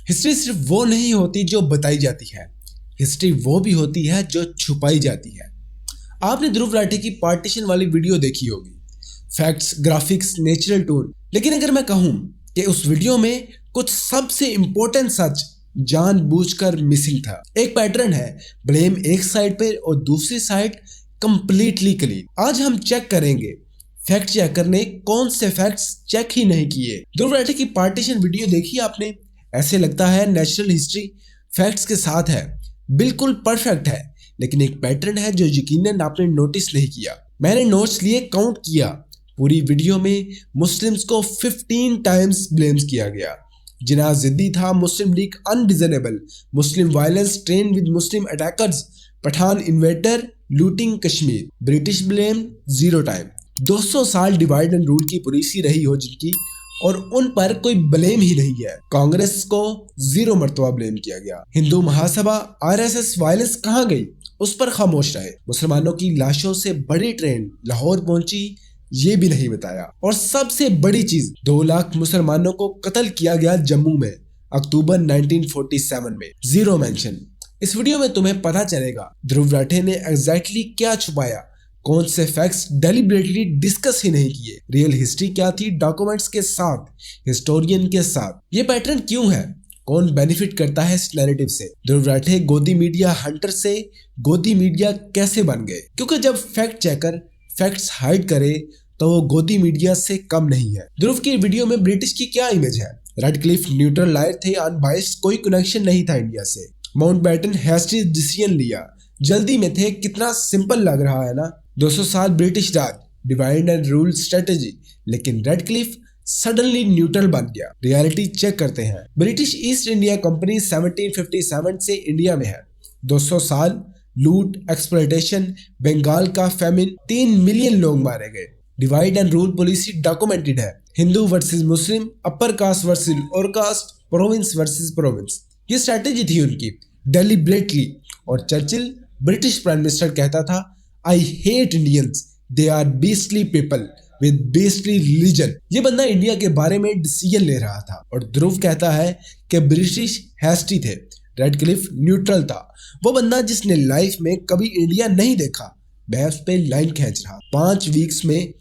History सिर्फ वो नहीं होती जो बताई जाती है, हिस्ट्री वो भी होती है जो छुपाई जाती है। आपने ध्रुव राठे की पार्टीशन वाली वीडियो देखी होगी, फैक्ट्स, ग्राफिक्स, नेचुरल टोन। लेकिन अगर मैं कहूं कि उस वीडियो में कुछ सबसे इंपॉर्टेंट सच जानबूझकर मिसिंग था। एक पैटर्न है, ब्लेम एक साइड पे और दूसरी साइड कंप्लीटली क्लीन। आज हम चेक करेंगे फैक्ट चेकर ने कौन से फैक्ट्स चेक ही नहीं किए। ध्रुव राठे की पार्टीशन वीडियो देखी आपने? ऐसे लगता है नेचुरल हिस्ट्री फैक्ट्स के साथ है, बिल्कुल परफेक्ट है, लेकिन एक पैटर्न है जो यकीनन आपने नोटिस नहीं किया। मैंने नोट्स लिए, काउंट किया, पूरी वीडियो में मुस्लिम्स को 15 टाइम्स ब्लेम्स किया गया। जिन्ना जिद्दी था, Muslim League unreasonable, Muslim violence train with Muslim attackers, Pathan invader, looting Kashmir, British blame 0 time. 200 साल डिवाइड एंड रूल की पॉलिसी रही हो जिनकी, और उन पर कोई ब्लेम ही नहीं है। कांग्रेस को 0 मर्तबा ब्लेम किया गया। हिंदू महासभा, आरएसएस वायलेंस कहाँ गई, उस पर खामोश रहे। मुसलमानों की लाशों से बड़ी ट्रेन लाहौर पहुंची, ये भी नहीं बताया। और सबसे बड़ी चीज, 2 लाख मुसलमानों को कत्ल किया गया जम्मू में अक्टूबर 1947 में, 0 मेंशन। इस वीडियो में तुम्हें पता चलेगा ध्रुव राठे ने एग्जैक्टली क्या छुपाया, कौन से फैक्ट्स डेलिबरेटली डिस्कस ही नहीं किए, रियल हिस्ट्री क्या थी डॉक्यूमेंट्स के साथ, हिस्टोरियन के साथ। ये पैटर्न क्यों है, कौन बेनिफिट करता है इस नैरेटिव से। ध्रुव राठे गोदी मीडिया हंटर से गोदी मीडिया कैसे बन गए? क्योंकि जब फैक्ट चेकर फैक्ट्स हाइड करे तो वो गोदी मीडिया से कम नहीं है। ध्रुव की वीडियो में ब्रिटिश की क्या इमेज है? रेडक्लिफ न्यूट्रल लायर थे, अनबायस्ड, कोई कनेक्शन नहीं था इंडिया से। माउंटबेटन हैस्टी डिसीजन लिया, जल्दी में थे। कितना सिंपल लग रहा है ना, 200 साल British Raj, divide and rule strategy, लेकिन रेडक्लिफ सडनली न्यूट्रल बन गया। रियलिटी चेक करते हैं। ब्रिटिश ईस्ट इंडिया कंपनी 1757 से इंडिया में है। 200 साल लूट, एक्सप्लॉयटेशन, बंगाल का फेमिन, 3 मिलियन लोग मारे गए। Divide and rule policy documented है। Hindu versus Muslim, upper caste versus lower caste, province versus province, ये स्ट्रेटेजी थी उनकी डेलिबरेटली। और चर्चिल ब्रिटिश प्राइम मिनिस्टर कहता था, I hate Indians, they are beastly people with beastly religion. ये बंदा India के बारे में डिसीजन ले रहा था। और ध्रुव कहता है कि ब्रिटिश हैस्टी थे, रेडक्लिफ न्यूट्रल था। वो बंदा जिसने लाइफ में कभी इंडिया नहीं देखा, मैं उस पे लाइन खींच रहा। 5 वीक्स में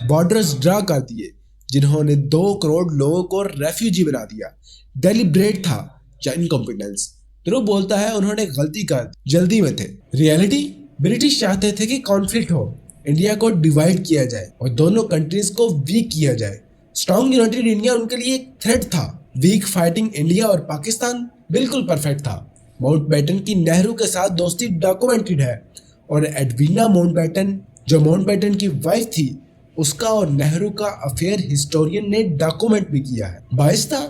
बॉर्डर्स ड्रा कर दिए, जिन्होंने 2 करोड़ लोगों को रेफ्यूजी बना दिया। डेलिब्रेट था या इनकॉम्पिटेंस? ध्रुव बोलता है उन्होंने गलती कर, जल्दी में थे। रियलिटी, ब्रिटिश चाहते थे कि कॉन्फ्लिक्ट हो, इंडिया को डिवाइड किया जाए और दोनों कंट्रीज को वीक किया जाए। स्ट्रॉन्ग यूनाइटेड इंडिया उनके लिए एक थ्रेट था। वीक फाइटिंग इंडिया और पाकिस्तान बिल्कुल परफेक्ट था। माउंटबेटन की नेहरू के साथ दोस्ती डॉक्यूमेंटेड है। और एडविना माउंटबेटन, जो माउंटबेटन की वाइफ थी, उसका और नेहरू का अफेयर हिस्टोरियन ने डॉक्यूमेंट भी किया है। बायस था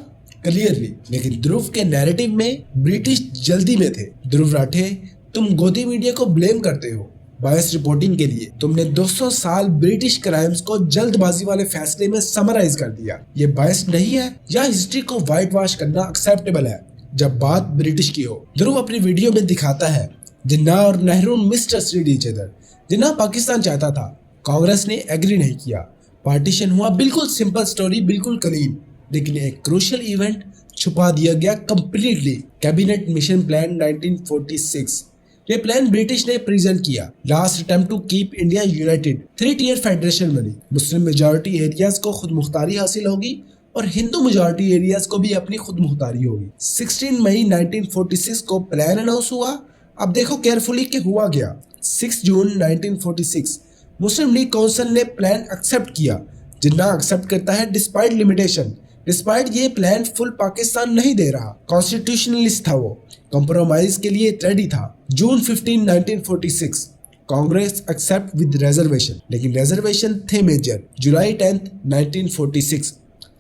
क्लियरली, लेकिन ध्रुव के नैरेटिव में ब्रिटिश जल्दी में थे। ध्रुव राठे, तुम गोदी मीडिया को ब्लेम करते हो बायस रिपोर्टिंग के लिए। तुमने 200 साल ब्रिटिश क्राइम्स को जल्दबाजी वाले फैसले में समराइज कर दिया। ये बायस नहीं है, या हिस्ट्री को व्हाइट वॉश करना एक्सेप्टेबल है जब बात ब्रिटिश की हो? ध्रुव अपनी वीडियो में दिखाता है जिन्ना और नेहरू मिसअंडरस्टूड ईच अदर। जिन्ना पाकिस्तान चाहता था, कांग्रेस ने एग्री नहीं किया, पार्टीशन हुआ। बिल्कुल सिंपल स्टोरी, बिल्कुल क्लीन। लेकिन एक क्रूशियल इवेंट छुपा दिया गया कंप्लीटली। कैबिनेट मिशन प्लान 1946, ये प्लान ब्रिटिश ने प्रेजेंट किया। Last attempt to keep India united. 3 tier federation बनी। मुस्लिम मेजॉरिटी एरियाज को खुद मुख्तारी हासिल होगी और हिंदू मेजॉरिटी एरियाज को भी अपनी खुद मुख्तारी होगी। 16 मई 1946 को प्लान अनाउंस हुआ। अब देखो केयरफुली कि हुआ गया। 6 जून 1946 मुस्लिम लीग काउंसिल ने प्लान एक्सेप्ट किया। जिन्ना एक्सेप्ट करता है डिस्पाइट लिमिटेशन। डिस्पाइट ये प्लान फुल पाकिस्तान नहीं दे रहा, कॉन्स्टिट्यूशनलिस्ट था वो, कंप्रोमाइज के लिए रेडी था। June 15, 1946 Congress accept with reservation, लेकिन रिजर्वेशन थे major. July 10, 1946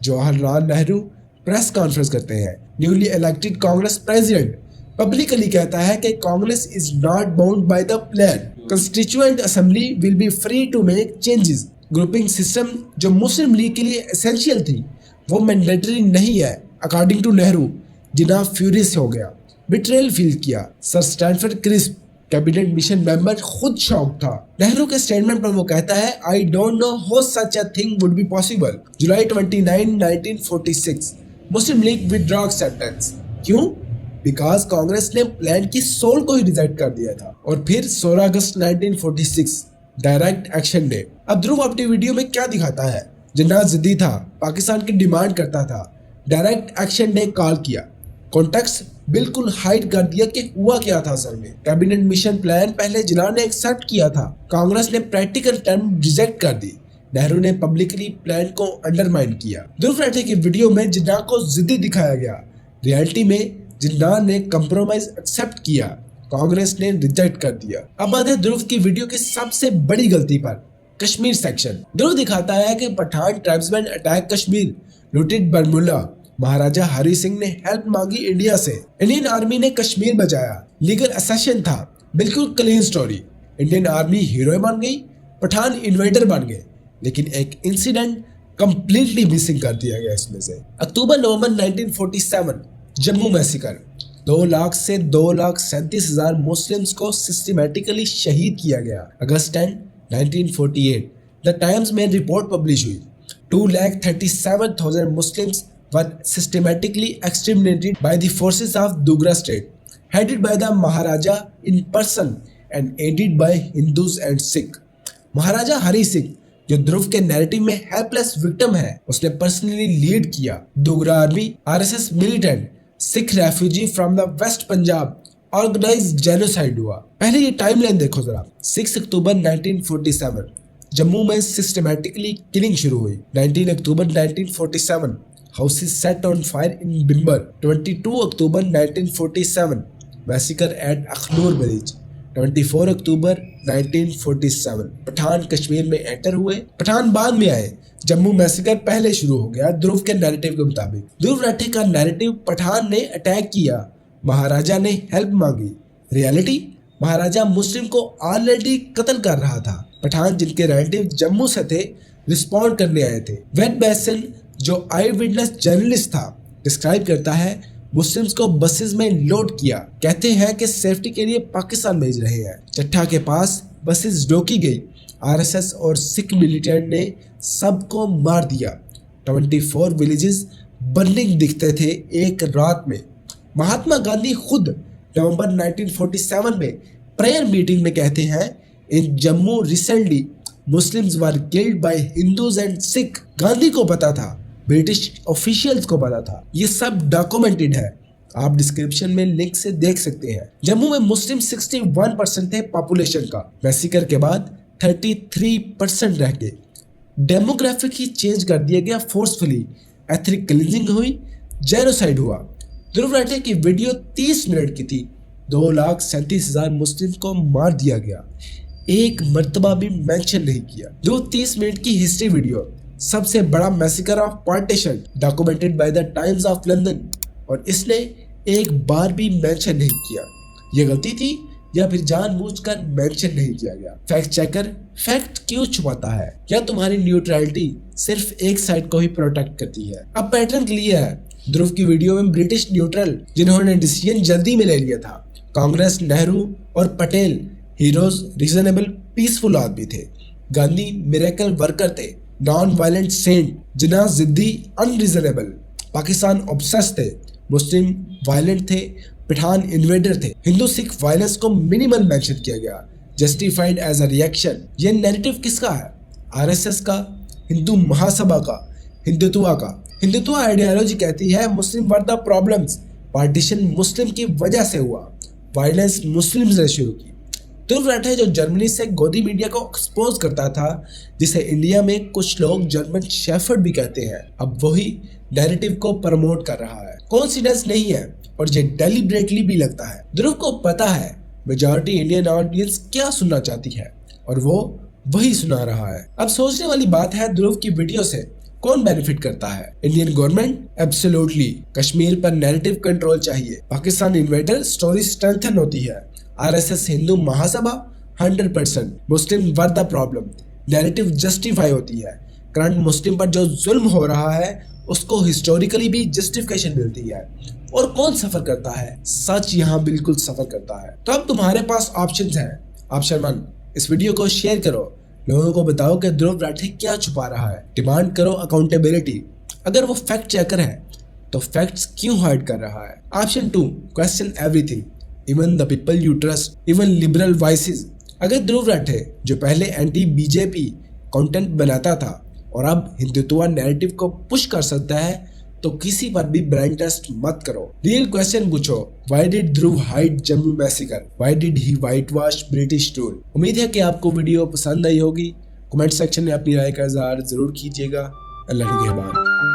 Jawaharlal Nehru press conference करते हैं। Newly elected Congress president publicly कहता है कि Congress is not bound by the plan, constituent assembly will be free to make changes. Grouping system जो मुस्लिम लीग के लिए एसेंशियल थी, वो मैंडेटरी नहीं है according to Nehru. Jinnah furious हो गया, बिट्रेल फील किया। Sir Stafford Cripps cabinet mission member खुद शॉक था। नेहरू के स्टेटमेंट पर वो कहता है, I don't know how such a thing would be possible. July 29, 1946 Muslim League withdraw acceptance. क्यों? बिकॉज कांग्रेस ने प्लान की सोल को ही रिजेक्ट कर दिया था। और फिर 16 अगस्त 1946 डायरेक्ट एक्शन डे। अब ध्रुव अपनी वीडियो में क्या दिखाता है? जिन्ना जिद्दी था, पाकिस्तान की डिमांड करता था, डायरेक्ट एक्शन डे कॉल किया। कॉन्टेक्स्ट बिल्कुल हाइड कर दिया कि हुआ क्या था असल में। कैबिनेट मिशन प्लान पहले जिन्ना ने एक्सेप्ट किया था, कांग्रेस ने प्रैक्टिकल टर्म रिजेक्ट कर दी, नेहरू ने पब्लिकली प्लान को अंडरमाइन किया। ध्रुव राठे की वीडियो में जिन्ना को जिद्दी दिखाया गया, रियलिटी में जिन्ना ने कंप्रोमाइज एक्सेप्ट किया, कांग्रेस ने रिजेक्ट कर दिया। अब बात है ध्रुव की वीडियो की सबसे बड़ी गलती पर, कश्मीर सेक्शन। ध्रुव दिखाता है कि Pathan tribesman attack Kashmir, looted Baramulla, Maharaja Hari Singh ने हेल्प मांगी इंडिया से, इंडियन आर्मी ने कश्मीर बचाया, लीगल असैसिन था, बिल्कुल clean story. Indian army hero बन गई, पठान इन्वेडर बन गए, लेकिन एक इंसिडेंट कंप्लीटली मिसिंग कर दिया गया इसमें से। अक्टूबर नवंबर 1947 जम्मू मैसेकर, 2 लाख से 2,37,000 मुस्लिम्स को सिस्टमैटिकली शहीद किया गया। अगस्त 10, 1948 द टाइम्स में रिपोर्ट पब्लिश हुई, 2,37,000 Muslims were systematically exterminated by the forces of Dogra state, headed by the Maharaja in person and aided by Hindus and Sikh। महाराजा हरि सिंह जो ध्रुव के नैरेटिव में हेल्पलेस विक्टिम है, उसने पर्सनली लीड किया। Dogra army, RSS militant, Sikh refugee from the west Punjab, organise genocide हुआ। पहले ये timeline देखो जरा। 6 अक्टूबर 1947 जम्मू में सिस्टमैटिकली किलिंग शुरू हुई। 19 October 1947 houses set on fire in Bhimber. 22 October 1947 massacre at Akhnoor village. 24 October 1947 Pathan Kashmir में एंटर हुए, पठान बाद में आए। जम्मू मैसेकर पहले शुरू हो गया ध्रुव के नैरेटिव के मुताबिक। ध्रुव राठे का नैरेटिव पठान ने अटैक किया, महाराजा ने हेल्प मांगी। रियलिटी, महाराजा मुस्लिम को ऑलरेडी कत्ल कर रहा था। पठान जिनके रिलेटिव जम्मू से थे, रिस्पॉन्ड करने आए थे। वेड बैसन जो आई विटनेस जर्नलिस्ट था, डिस्क्राइब करता है मुस्लिम्स को बसेस में लोड किया, कहते हैं कि सेफ्टी के लिए पाकिस्तान भेज रहे हैं। चट्टा के पास बसेस रोकी गई, आरएसएस और सिख मिलिटेंट ने सबको मार दिया। 24 विलेजेस बर्निंग दिखते थे एक रात में। महात्मा गांधी खुद नवंबर 1947 में प्रेयर मीटिंग में कहते हैं, in Jammu recently Muslims were killed by Hindus and Sikh. Gandhi को पता था, ब्रिटिश ऑफिशियल्स को पता था, ये सब डॉक्यूमेंटेड है, आप डिस्क्रिप्शन में लिंक से देख सकते हैं। जम्मू में मुस्लिम 61% थे पॉपुलेशन का, मैसेकर के बाद 33% रह गए। डेमोग्राफिक ही चेंज कर दिया गया फोर्सफुली, एथनिक क्लींजिंग हुई, जेनोसाइड हुआ। ध्रुव राठे की वीडियो 30 मिनट की थी, 2,37,000 मुस्लिम को मार दिया गया, एक मर्तबा भी मेंशन नहीं किया। 30 मिनट की हिस्ट्री वीडियो, सबसे बड़ा massacre of partition documented by the times of London, और इसने एक बार भी मेंशन नहीं किया। ये गलती थी या फिर जानबूझकर मेंशन नहीं किया गया। फैक्ट चेकर फैक्ट क्यों छुपाता है? क्या तुम्हारी न्यूट्रलिटी सिर्फ एक साइड को ही प्रोटेक्ट करती है? अब पैटर्न क्लियर है। ध्रुव की वीडियो में ब्रिटिश न्यूट्रल जिन्होंने डिसीजन जल्दी में ले लिया था, कांग्रेस, नेहरू और पटेल हीरोज, रीजनेबल पीसफुल आदमी थे। गांधी मिरेकल वर्कर थे, नॉन वायलेंट सेंट। जिन्ना जिद्दी अनरीजनेबल, पाकिस्तान ऑब्सेस थे। मुस्लिम वायलेंट थे, पठान इन्वेडर थे। हिंदू सिख वायलेंस को मिनिमल मेंशन किया गया, जस्टिफाइड एज अ रिएक्शन। ये नैरेटिव किसका है? आरएसएस का, हिंदू महासभा का, हिंदुत्व का। हिंदुत्व आइडियोलॉजी कहती है मुस्लिम वर द प्रॉब्लम्स, पार्टीशन मुस्लिम की वजह से हुआ, वायलेंस मुस्लिम्स ने शुरू की। ध्रुव राठे जो जर्मनी से गोदी मीडिया को एक्सपोज करता था, जिसे इंडिया में कुछ लोग जर्मन शेफर्ड भी कहते हैं, अब वही नैरेटिव को प्रमोट कर रहा है। कोइंसिडेंस नहीं है और ये डेलिब्रेटली भी लगता है। ध्रुव को पता है मेजॉरिटी इंडियन ऑडियंस क्या सुनना चाहती है और वो वही सुना रहा है। अब सोचने वाली बात है, ध्रुव की वीडियो से कौन बेनिफिट करता है? Indian government? एब्सोल्युटली। कश्मीर पर नैरेटिव कंट्रोल चाहिए। पाकिस्तान इन्वेडर स्टोरी स्ट्रेंथन होती है। RSS Hindu Mahasabha 100%। Muslim were the problem, narrative justify होती है। करंट मुस्लिम पर जो जुल्म हो रहा है उसको हिस्टोरिकली भी जस्टिफिकेशन मिलती है। और कौन सफर करता है? सच यहाँ बिल्कुल सफर करता है। तो अब तुम्हारे पास ऑप्शंस हैं। ऑप्शन 1, इस वीडियो को शेयर करो, लोगों को बताओ कि ध्रुव राठे क्या छुपा रहा है। डिमांड करो अकाउंटेबिलिटी, अगर वो फैक्ट चेकर है तो फैक्ट्स क्यों हाइड कर रहा है? Option 2, question everything, even the people you trust, even liberal voices. अगर ध्रुव राठे जो पहले एंटी बीजेपी कंटेंट बनाता था और अब हिंदुत्व नैरेटिव को पुश कर सकता है, तो किसी पर भी ब्रांड टेस्ट मत करो। रियल क्वेश्चन पूछो, why did Dhruv hide Jammu massacre? Why did he white wash British rule? उम्मीद है कि आपको वीडियो पसंद आई होगी। कमेंट सेक्शन में अपनी राय का इजहार जरूर कीजिएगा। अल्लाह के हवाले।